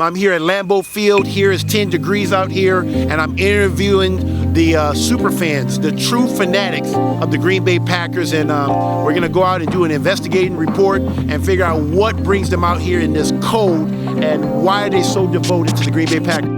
I'm here at Lambeau Field. Here is 10 degrees out here, and I'm interviewing the super fans, the true fanatics of the Green Bay Packers, and we're gonna go out and do an investigating report and figure out what brings them out here in this cold and why are they so devoted to the Green Bay Packers.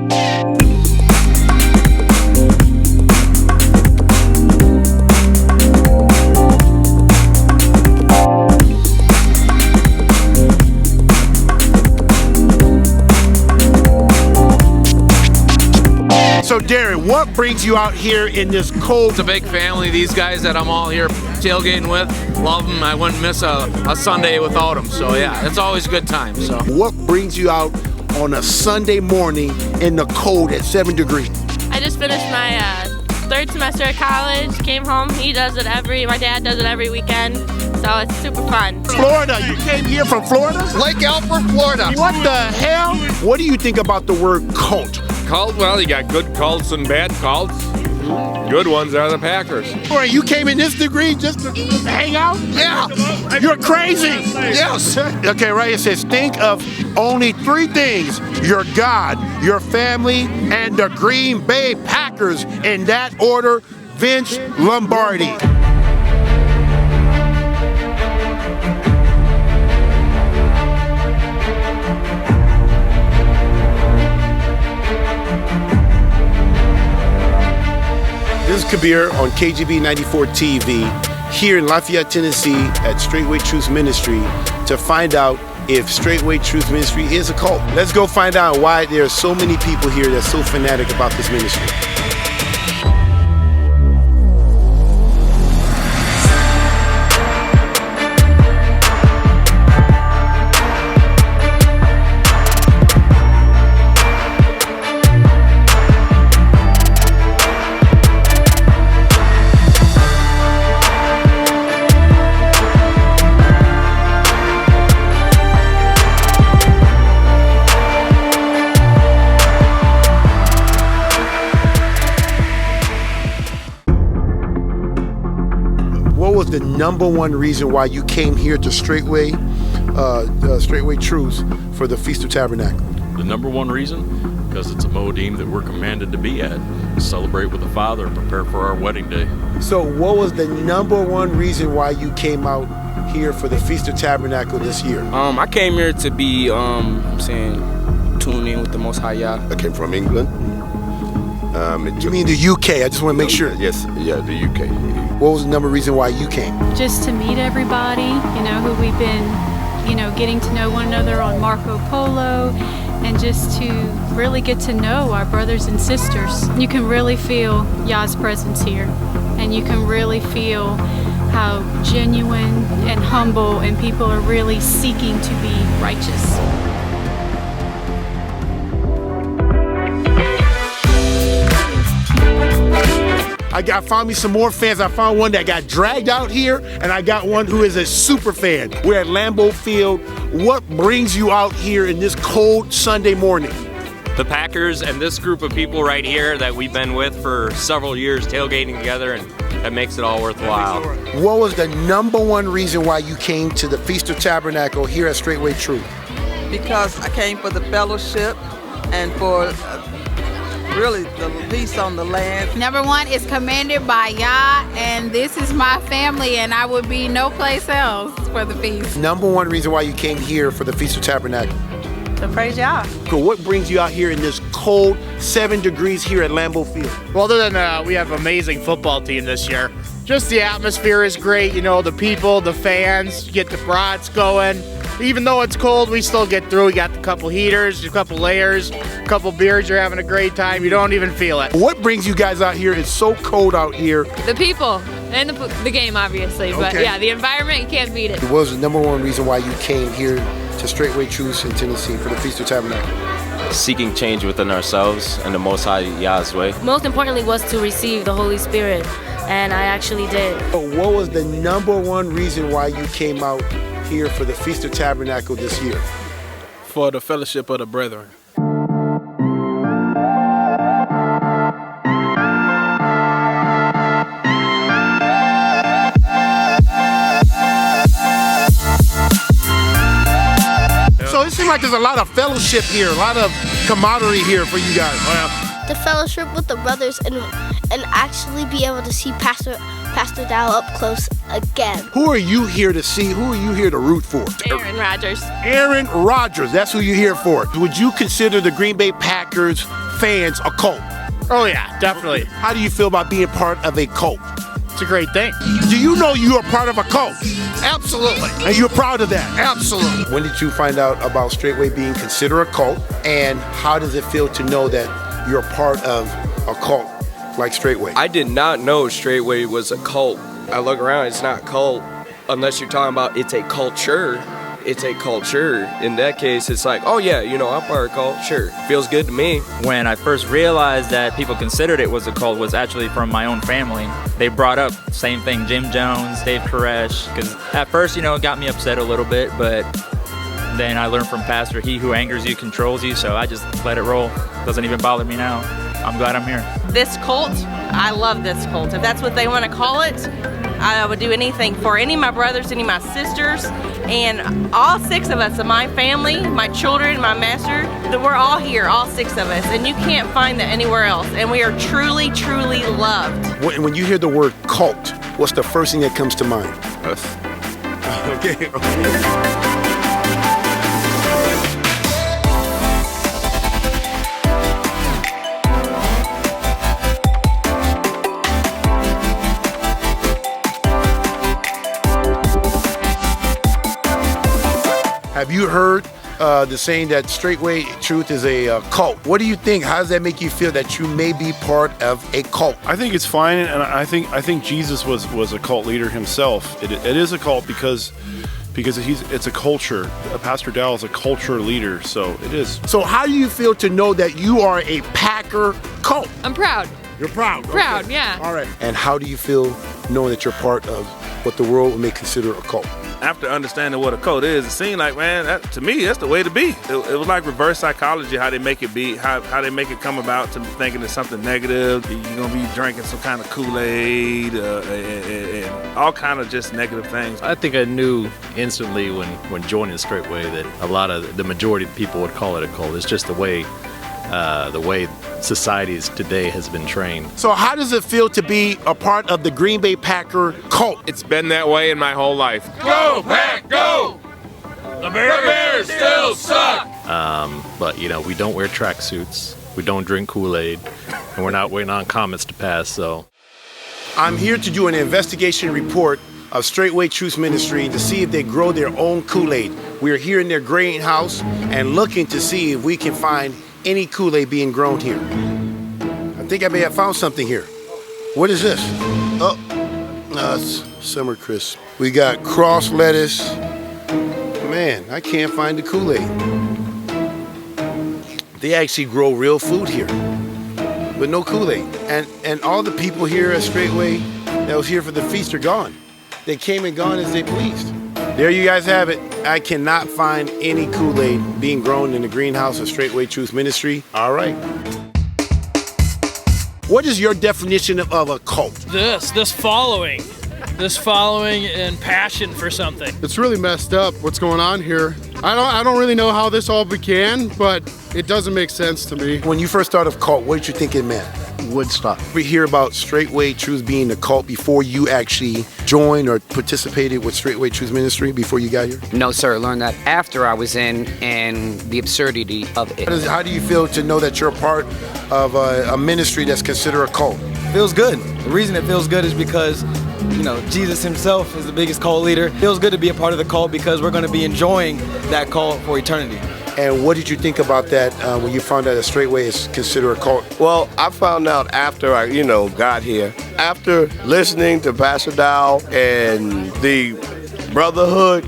So Darren, what brings you out here in this cold? It's a big family. These guys that I'm all here tailgating with, love them. I wouldn't miss a Sunday without them. So yeah, it's always a good time. So what brings you out on a Sunday morning in the cold at 7 degrees? I just finished my third semester at college, came home. My dad does it every weekend. So it's super fun. Florida, you came here from Florida? Lake Alfred, Florida. What the hell? What do you think about the word cult? Cult? Well, you got good cults and bad cults. Good ones are the Packers. Boy, you came in this degree just to hang out? Yeah. You're crazy. Yes. Okay, right, it says, think of only 3 things: your God, your family, and the Green Bay Packers. In that order, Vince Lombardi. This is Kabir on KGB 94 TV here in Lafayette, Tennessee at Straightway Truth Ministry to find out if Straightway Truth Ministry is a cult. Let's go find out why there are so many people here that's so fanatic about this ministry. What was the number one reason why you came here to Straightway Truth for the Feast of Tabernacle? The number one reason? Because it's a Moedim that we're commanded to be at, celebrate with the Father and prepare for our wedding day. So what was the number one reason why you came out here for the Feast of Tabernacle this year? I came here to be, tuned in with the Most High Yah. I came from England. You mean the UK? I just want to make sure. Yes, yeah, the UK. What was the number reason why you came? Just to meet everybody, who we've been, getting to know one another on Marco Polo, and just to really get to know our brothers and sisters. You can really feel Yah's presence here, and you can really feel how genuine and humble and people are really seeking to be righteous. I found me some more fans. I found one that got dragged out here, and I got one who is a super fan. We're at Lambeau Field. What brings you out here in this cold Sunday morning? the Packers and this group of people right here that we've been with for several years tailgating together, and that makes it all worthwhile. What was the number one reason why you came to the Feast of Tabernacle here at Straightway Truth? Because I came for the fellowship and for really the peace on the land. Number one is commanded by Yah, and this is my family, and I would be no place else for the feast. Number one reason why you came here for the Feast of Tabernacle? To praise Yah. Cool. What brings you out here in this cold 7 degrees here at Lambeau Field? Well, other than we have an amazing football team this year, just the atmosphere is great. You know, the people, the fans, you get the brats going. Even though it's cold, we still get through. We got a couple heaters, a couple layers, a couple beers. You're having a great time. You don't even feel it. What brings you guys out here? It's so cold out here. The people and the game, obviously. But yeah, the environment, you can't beat it. What was the number one reason why you came here to Straightway Truth in Tennessee for the Feast of Tabernacle? Seeking change within ourselves and the Most High Yah's way. Most importantly was to receive the Holy Spirit, and I actually did. What was the number one reason why you came out here for the Feast of Tabernacle this year? For the fellowship of the brethren. So it seems like there's a lot of fellowship here, a lot of camaraderie here for you guys. The fellowship with the brothers and actually be able to see Pastor Dowell up close again. Who are you here to see? Who are you here to root for? Aaron Rodgers. Aaron Rodgers, that's who you're here for. Would you consider the Green Bay Packers fans a cult? Oh yeah, definitely. How do you feel about being part of a cult? It's a great thing. Do you know you are part of a cult? Absolutely. And you're proud of that? Absolutely. When did you find out about Straightway being considered a cult? And how does it feel to know that you're part of a cult like Straightway? I did not know Straightway was a cult. I look around, it's not cult unless you're talking about it's a culture. It's a culture. In that case, it's like, oh yeah, you know, I'm part of a cult. Sure, feels good to me. When I first realized that people considered it was a cult was actually from my own family. They brought up same thing, Jim Jones, Dave Koresh, because at first, you know, it got me upset a little bit, but then I learned from Pastor, he who angers you controls you, so I just let it roll. Doesn't even bother me now. I'm glad I'm here. This cult, I love this cult. If that's what they want to call it, I would do anything for any of my brothers, any of my sisters, and all 6 of us, of my family, my children, my master, that we're all here, all 6 of us, and you can't find that anywhere else, and we are truly, truly loved. When you hear the word cult, what's the first thing that comes to mind? Us. Okay. Have you heard the saying that Straightway Truth is a cult? What do you think? How does that make you feel that you may be part of a cult? I think it's fine, and I think Jesus was a cult leader himself. It is a cult because it's a culture. Pastor Dowell is a culture leader, so it is. So how do you feel to know that you are a Packer cult? I'm proud. You're proud? Proud, okay. yeah. All right. And how do you feel knowing that you're part of what the world may consider a cult? After understanding what a cult is, it seemed like, man, to me, that's the way to be. It was like reverse psychology, how they make it be, how they make it come about to thinking it's something negative. You're going to be drinking some kind of Kool-Aid and all kind of just negative things. I think I knew instantly when joining Straightway that the majority of people would call it a cult. It's just the way society today has been trained. So how does it feel to be a part of the Green Bay Packer cult? It's been that way in my whole life. Go, Pack, go! The Bears still suck! But, you know, we don't wear tracksuits, we don't drink Kool-Aid, and we're not waiting on comets to pass, so. I'm here to do an investigation report of Straightway Truth Ministry to see if they grow their own Kool-Aid. We're here in their greenhouse and looking to see if we can find any Kool-Aid being grown here. I think I may have found something here. What is this? Oh, no, it's Summer Crisp. We got cross lettuce. Man, I can't find the Kool-Aid. They actually grow real food here, but no Kool-Aid. And all the people here at Straightway that was here for the feast are gone. They came and gone as they pleased. There you guys have it. I cannot find any Kool-Aid being grown in the greenhouse of Straightway Truth Ministry. All right. What is your definition of a cult? This following and passion for something. It's really messed up what's going on here. I don't really know how this all began, but it doesn't make sense to me. When you first thought of cult, what did you think it meant? Woodstock. We hear about Straightway Truth being a cult before you actually joined or participated with Straightway Truth Ministry before you got here? No, sir. Learned that after I was in and the absurdity of it. How do you feel to know that you're a part of a ministry that's considered a cult? Feels good. The reason it feels good is because, you know, Jesus himself is the biggest cult leader. It feels good to be a part of the cult because we're going to be enjoying that cult for eternity. And what did you think about that when you found out that Straightway is considered a cult? Well, I found out after I, got here. After listening to Pastor Dowell and the brotherhood,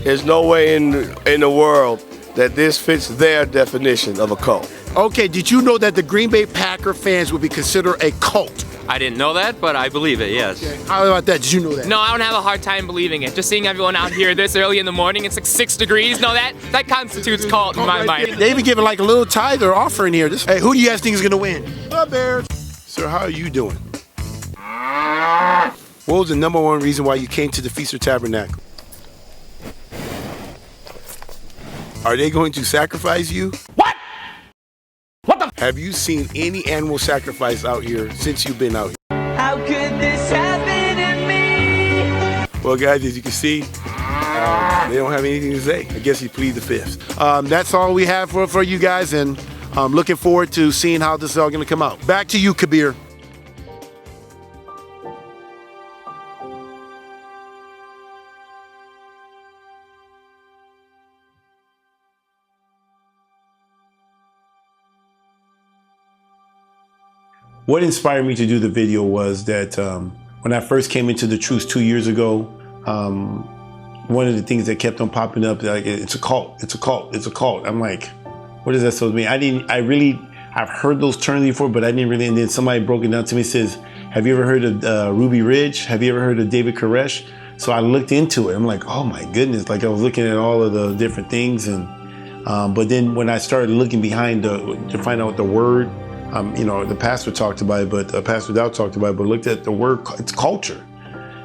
there's no way in the world that this fits their definition of a cult. Okay, did you know that the Green Bay Packer fans would be considered a cult? I didn't know that, but I believe it, yes. Okay. How about that? Did you know that? No, I don't have a hard time believing it. Just seeing everyone out here this early in the morning, it's like 6 degrees. No, that constitutes cult in my mind. They even giving like a little tithe or offering here. Hey, who do you guys think is going to win? The Bears. Sir, how are you doing? What was the number one reason why you came to the Feast of Tabernacle? Are they going to sacrifice you? What? What the? Have you seen any animal sacrifice out here since you've been out here? How could this happen to me? Well, guys, as you can see, they don't have anything to say. I guess he plead the fifth. That's all we have for you guys, and I'm looking forward to seeing how this is all going to come out. Back to you, Kabir. What inspired me to do the video was that when I first came into the truth 2 years ago, one of the things that kept on popping up, like, it's a cult, it's a cult, it's a cult. I'm like, what does that supposed to mean? I've heard those terms before, but I didn't really, and then somebody broke it down to me and says, have you ever heard of Ruby Ridge? Have you ever heard of David Koresh? So I looked into it. I'm like, oh my goodness. Like I was looking at all of the different things. And but then when I started looking behind to find out the word, the pastor talked about it, but Pastor Dowell talked about it, but looked at the word, it's culture.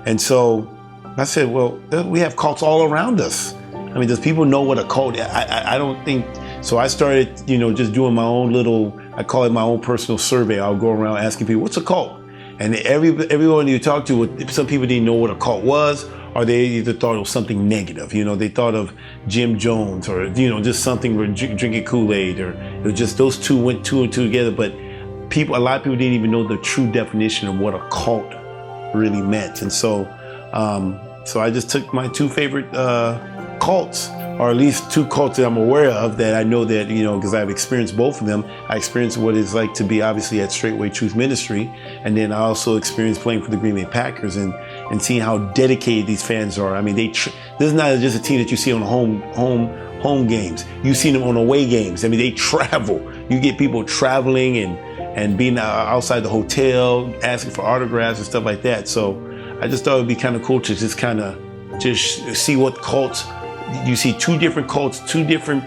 And so I said, well, we have cults all around us. I mean, does people know what a cult is? I don't think. So I started, just doing my own little, I call it my own personal survey. I'll go around asking people, what's a cult? And everyone you talk to, some people didn't know what a cult was, or they either thought it was something negative. They thought of Jim Jones, or, just something where drinking Kool-Aid, or it was just those two went two and two together. But a lot of people didn't even know the true definition of what a cult really meant. And so, so I just took my two favorite cults, or at least two cults that I'm aware of that I know that, because I've experienced both of them. I experienced what it's like to be obviously at Straightway Truth Ministry. And then I also experienced playing for the Green Bay Packers and seeing how dedicated these fans are. I mean, this is not just a team that you see on home games. You see them on away games. I mean, they travel. You get people traveling and being outside the hotel, asking for autographs and stuff like that. So I just thought it would be kind of cool to just see what cults. You see two different cults, two different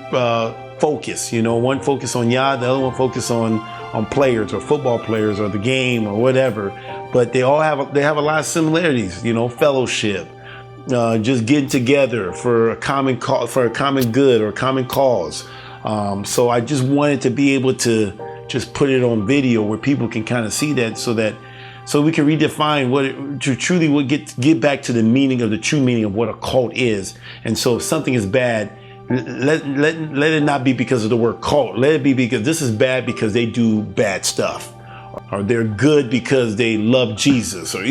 focus. One focus on Yah, the other one focus on players or football players or the game or whatever. But they have a lot of similarities. Fellowship, just getting together for a common good or a common cause. So I just wanted to be able to just put it on video where people can kind of see that, so we can redefine get back to the meaning of the true meaning of what a cult is. And so if something is bad, let it not be because of the word cult. Let it be because this is bad because they do bad stuff, or they're good because they love Jesus, or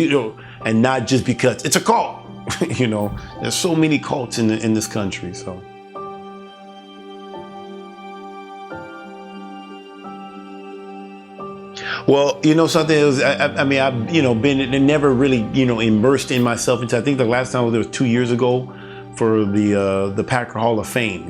and not just because it's a cult. There's so many cults in this country. So. Well, something was, I've been never really, immersed in myself into. I think the last time was 2 years ago for the Packer Hall of Fame.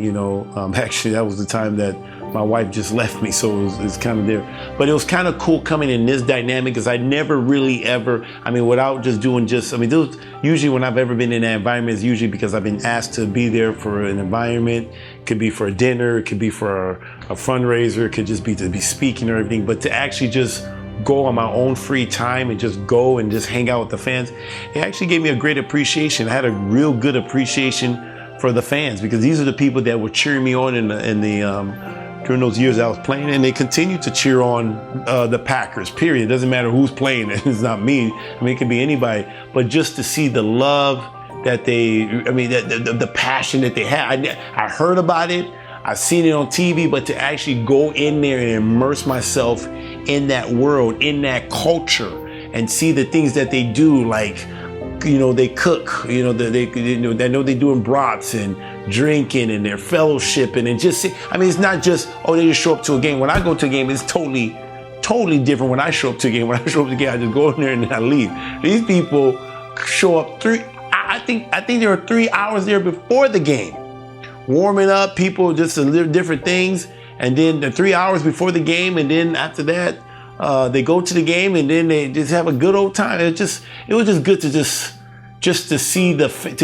Actually, that was the time that my wife just left me, so it's kind of there. But it was kind of cool coming in this dynamic because I never really ever, without just doing those, usually when I've ever been in that environment is usually because I've been asked to be there for an environment. It could be for a dinner, it could be for a fundraiser, it could just be to be speaking or everything. But to actually just go on my own free time and just go and just hang out with the fans, it actually gave me a great appreciation. I had a real good appreciation for the fans because these are the people that were cheering me on during those years I was playing, and they continue to cheer on the Packers, period. It doesn't matter who's playing. It's not me. It could be anybody. But just to see the love that the passion that they had. I heard about it. I've seen it on TV, but to actually go in there and immerse myself in that world, in that culture, and see the things that they do, like, they cook, I know they're doing brats and drinking and their fellowship and just see, it's not just, they just show up to a game. When I go to a game, it's totally different when I show up to a game. When I show up to a game, I just go in there and then I leave. These people show up I think there were 3 hours there before the game, warming up, people just different things, and then the 3 hours before the game, and then after that, they go to the game, and then they just have a good old time. It was just good to just to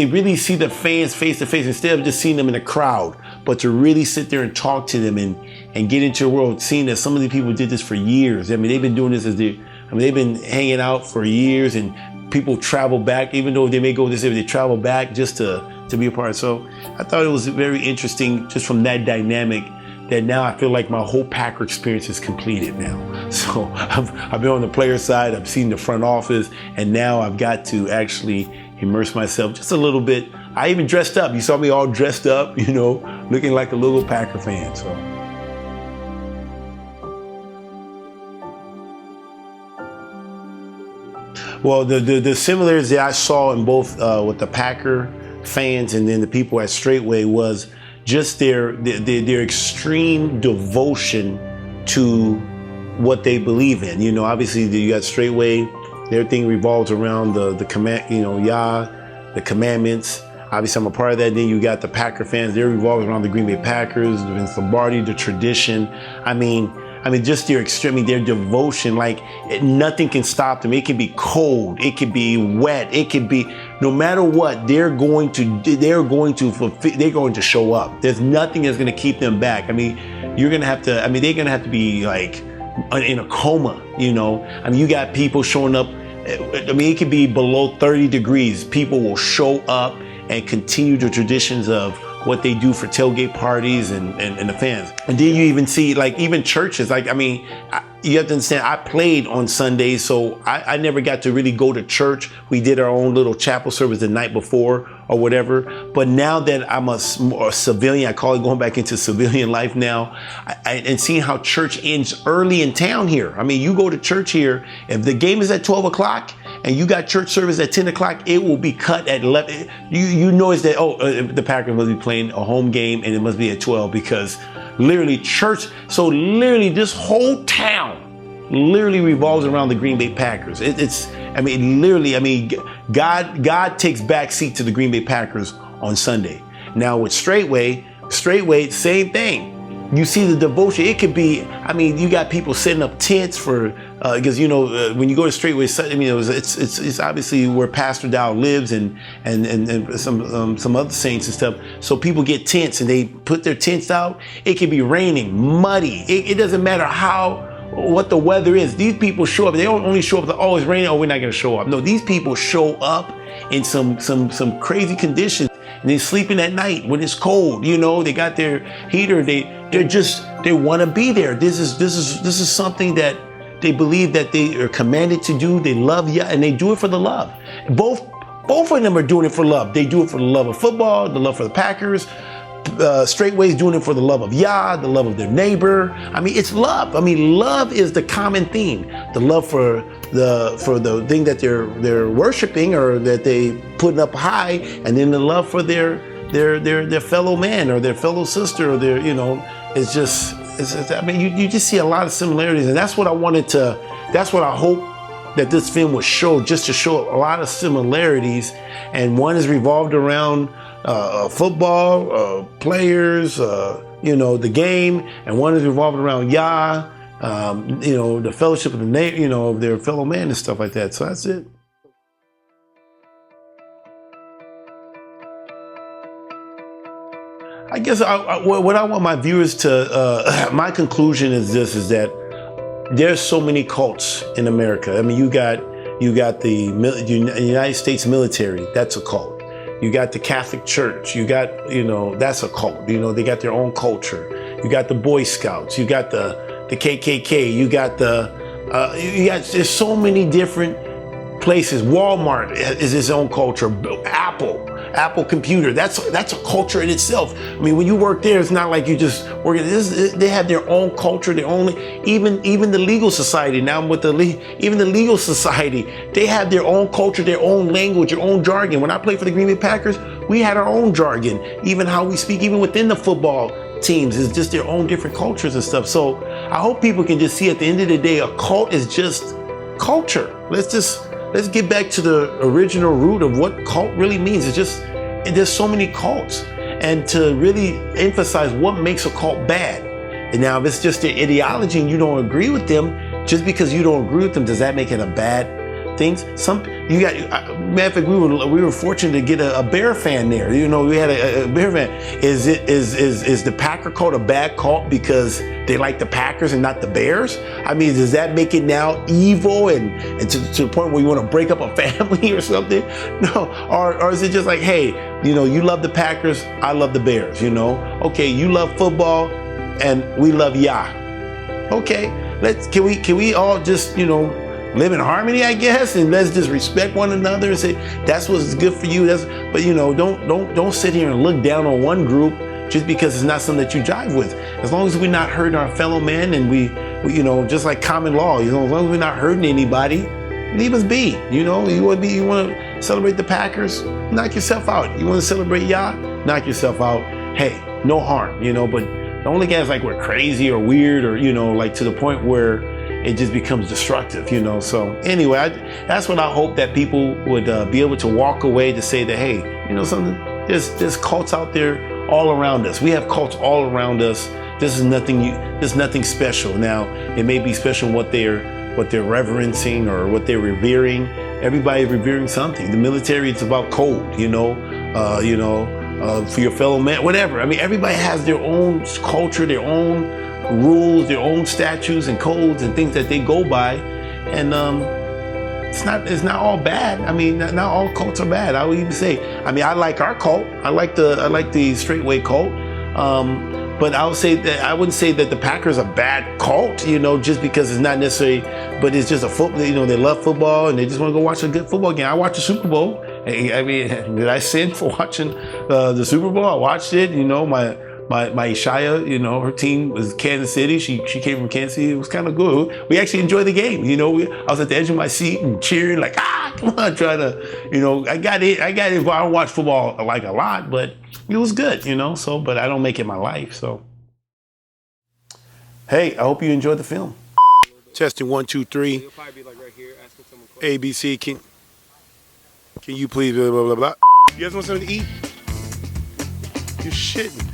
really see the fans face to face instead of just seeing them in the crowd, but to really sit there and talk to them and get into the world, seeing that some of these people did this for years. They've been doing this they've been hanging out for years, and people travel back, even though they may go this way, they travel back just to to be a part of. So I thought it was very interesting just from that dynamic, that now I feel like my whole Packer experience is completed now. So I've been on the player side, I've seen the front office, and now I've got to actually immerse myself just a little bit. I even dressed up. You saw me all dressed up, you know, looking like a little Packer fan. So. Well, the similarities that I saw in both with the Packer fans and then the people at Straightway was just their extreme devotion to what they believe in. You know, obviously you got Straightway, everything revolves around the command, you know, Yah, the commandments. Obviously I'm a part of that. Then you got the Packer fans, they're revolving around the Green Bay Packers, the Vince Lombardi, the tradition. I mean, just their extreme, their devotion, like nothing can stop them. It can be cold, it could be wet, it could be, no matter what, they're going to show up. There's nothing that's going to keep them back. I mean, they're going to have to be like in a coma, you know. I mean, you got people showing up. I mean, it could be below 30 degrees. People will show up and continue the traditions of what they do for tailgate parties and the fans. And then you even see, like, even churches, like, I mean, you have to understand, I played on Sundays, so I never got to really go to church. We did our own little chapel service the night before or whatever. But now that I'm a civilian, I call it going back into civilian life now, and seeing how church ends early in town here. I mean, you go to church here, if the game is at 12 o'clock, and you got church service at 10 o'clock, it will be cut at 11. You notice that, the Packers must be playing a home game and it must be at 12, because literally church, so literally this whole town literally revolves around the Green Bay Packers. God takes back seat to the Green Bay Packers on Sunday. Now with Straightway, same thing. You see the devotion. It could be, I mean, you got people setting up tents for, because you know, when you go to Straightway, I mean, it's obviously where Pastor Dowell lives and some other saints and stuff. So people get tents and they put their tents out. It could be raining, muddy. It doesn't matter what the weather is. These people show up. They don't only show up to, oh, it's raining, oh, we're not going to show up. No, these people show up in some crazy conditions. And they're sleeping at night when it's cold. You know, they got their heater. They want to be there. This is something that they believe that they are commanded to do. They love Yah, and they do it for the love. Both of them are doing it for love. They do it for the love of football, the love for the Packers. Straightway's doing it for the love of Yah, the love of their neighbor. I mean, it's love. I mean, love is the common theme. The love for the thing that they're worshiping or that they putting up high, and then the love for their fellow man or their fellow sister or their, you know, I mean, you just see a lot of similarities, and that's what I hope that this film would show, just to show a lot of similarities. And one is revolved around football, players, you know, the game, and one is revolved around Yah, you know, the fellowship of of their fellow man and stuff like that. So that's it. I guess what I want my viewers to, my conclusion is this, is that there's so many cults in America. I mean, you got the United States military, that's a cult. You got the Catholic Church, you got, you know, that's a cult. You know, they got their own culture. You got the Boy Scouts, you got the KKK, you got there's so many different places. Walmart is its own culture. Apple computer, that's a culture in itself. I mean, when you work there, it's not like you just work at this. They have their own culture. Even the legal society now even the legal society, they have their own culture, their own language, their own jargon. When I played for the Green Bay Packers, we had our own jargon. Even how we speak, even within the football teams, is just their own different cultures and stuff. So I hope people can just see at the end of the day, a cult is just culture. Let's get back to the original root of what cult really means. There's so many cults, and to really emphasize what makes a cult bad. And now if it's just their ideology and you don't agree with them, just because you don't agree with them, does that make it a bad things. Matter of fact, we were fortunate to get a Bear fan there. You know, we had a Bear fan. Is the Packer cult a bad cult because they like the Packers and not the Bears? I mean, does that make it now evil and to the point where you want to break up a family or something? No, or is it just like, hey, you know, you love the Packers, I love the Bears. You know, okay, you love football, and we love Yah. Okay, can we all just, you know, live in harmony, I guess, and let's just respect one another and say that's what's good for you. But you know, don't sit here and look down on one group just because it's not something that you jive with. As long as we're not hurting our fellow man, and we you know, just like common law, you know, as long as we're not hurting anybody, leave us be. You know, you want to celebrate the Packers, knock yourself out. You want to celebrate Yah, knock yourself out. Hey, no harm, you know. But don't look at us like we're crazy or weird, or you know, like to the point where it just becomes destructive, you know. So anyway, that's what I hope that people would be able to walk away to say that, hey, you know something, there's cults out there all around us. We have cults all around us. This is nothing special. Now, it may be special in what they're reverencing or what they're revering. Everybody's revering something. The military, it's about code, you know, for your fellow man, whatever. I mean, everybody has their own culture, their own rules, their own statutes and codes and things that they go by, and it's not all bad. I mean, not all cults are bad. I would even say, I mean, I like our cult. I like the straightway cult. But I wouldn't say that the Packers are a bad cult, you know, just because it's not necessarily, but it's just a football, you know, they love football and they just want to go watch a good football game. I watched the Super Bowl. I mean, did I sin for watching the Super Bowl? I watched it, you know, my Ishaya, you know, her team was Kansas City. She came from Kansas City. It was kind of good. We actually enjoyed the game. You know, I was at the edge of my seat and cheering like, come on, try to, you know, I got it. I don't watch football like a lot, but it was good, you know. So, but I don't make it my life. So, hey, I hope you enjoyed the film. Testing 1, 2, 3. ABC. Can you please blah blah blah blah? You guys want something to eat? You're shitting.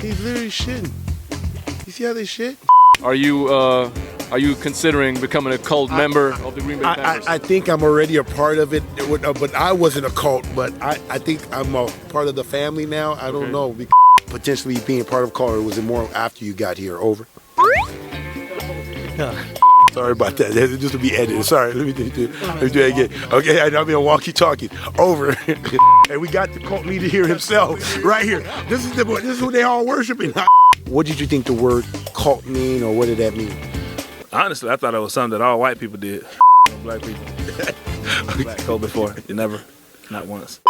He's literally shitting. You see how they shit? Are you considering becoming a cult member of the Green Bay Packers? I think I'm already a part of it, but I wasn't a cult. But I think I'm a part of the family now. I don't know. Potentially being part of a cult, or was it more after you got here? Over. Sorry about that. This will be edited. Sorry. Let me do that again. Okay, I'm in a walkie-talkie. Over. And we got the cult leader here himself, right here. This is who they all worshiping. What did you think the word cult mean, or what did that mean? Honestly, I thought it was something that all white people did. Black people. Black cult before. You never. Not once.